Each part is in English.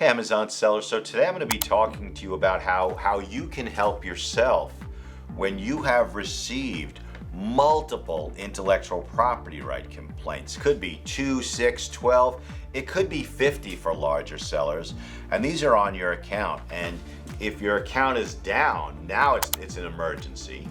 Okay, Amazon seller. So today I'm going to be talking to you about how you can help yourself when you have received multiple intellectual property right complaints. Could be 2, 6, 12. It could be 50 for larger sellers. And these are on your account. And if your account is down, now it's an emergency.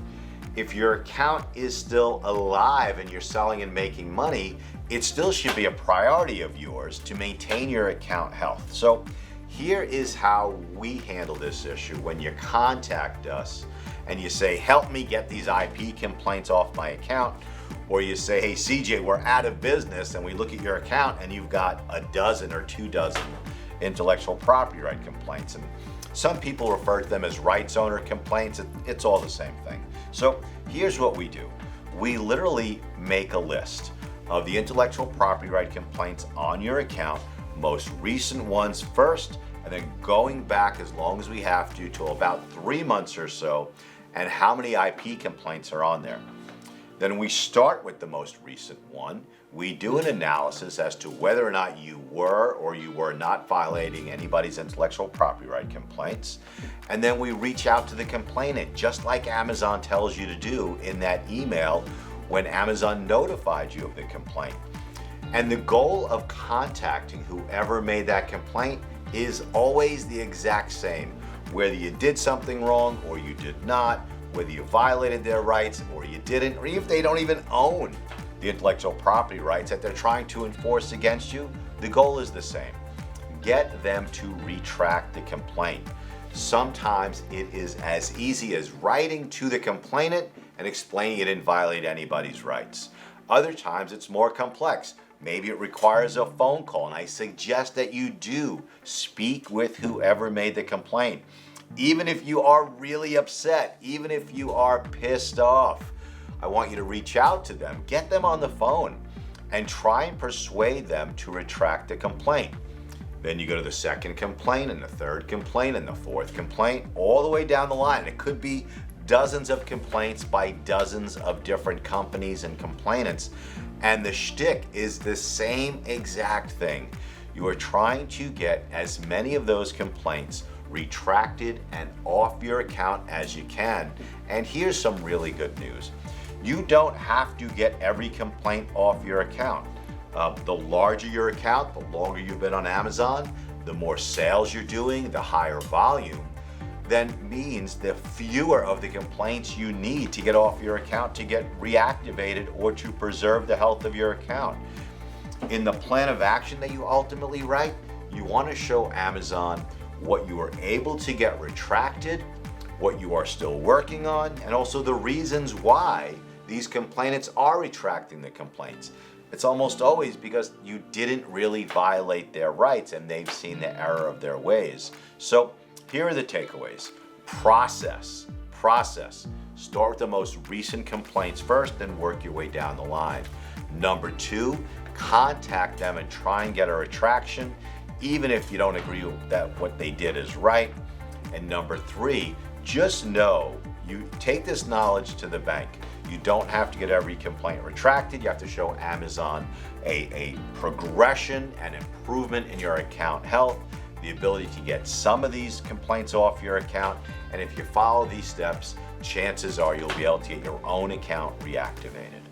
If your account is still alive and you're selling and making money, it still should be a priority of yours to maintain your account health. So here is how we handle this issue when you contact us and you say, help me get these IP complaints off my account, or you say, hey CJ, we're out of business, and we look at your account and you've got a dozen or 2 dozen intellectual property right complaints. And some people refer to them as rights owner complaints. It's all the same thing. So here's what we do. We literally make a list of the intellectual property right complaints on your account, most recent ones first, and then going back as long as we have to about 3 months or so, and how many IP complaints are on there. Then we start with the most recent one. We do an analysis as to whether or not you were or you were not violating anybody's intellectual property right complaints. And then we reach out to the complainant, just like Amazon tells you to do in that email when Amazon notified you of the complaint. And the goal of contacting whoever made that complaint is always the exact same. Whether you did something wrong or you did not, whether you violated their rights or you didn't, or if they don't even own the intellectual property rights that they're trying to enforce against you, the goal is the same. Get them to retract the complaint. Sometimes it is as easy as writing to the complainant and explaining you didn't violate anybody's rights. Other times it's more complex. Maybe it requires a phone call, and I suggest that you do speak with whoever made the complaint. Even if you are really upset, even if you are pissed off, I want you to reach out to them, get them on the phone, and try and persuade them to retract the complaint. Then you go to the second complaint and the third complaint and the fourth complaint, all the way down the line. It could be dozens of complaints by dozens of different companies and complainants. And the shtick is the same exact thing. You are trying to get as many of those complaints retracted and off your account as you can. And here's some really good news. You don't have to get every complaint off your account. The larger your account, the longer you've been on Amazon, the more sales you're doing, the higher volume, then means the fewer of the complaints you need to get off your account to get reactivated or to preserve the health of your account. In the plan of action that you ultimately write, you want to show Amazon what you were able to get retracted, what you are still working on, and also the reasons why these complainants are retracting the complaints. It's almost always because you didn't really violate their rights and they've seen the error of their ways. So here are the takeaways. Process. Start with the most recent complaints first, then work your way down the line. Number 2, contact them and try and get a retraction, even if you don't agree that what they did is right. And number 3, just know you take this knowledge to the bank. You don't have to get every complaint retracted. You have to show Amazon a progression and improvement in your account health, the ability to get some of these complaints off your account. And if you follow these steps, chances are you'll be able to get your own account reactivated.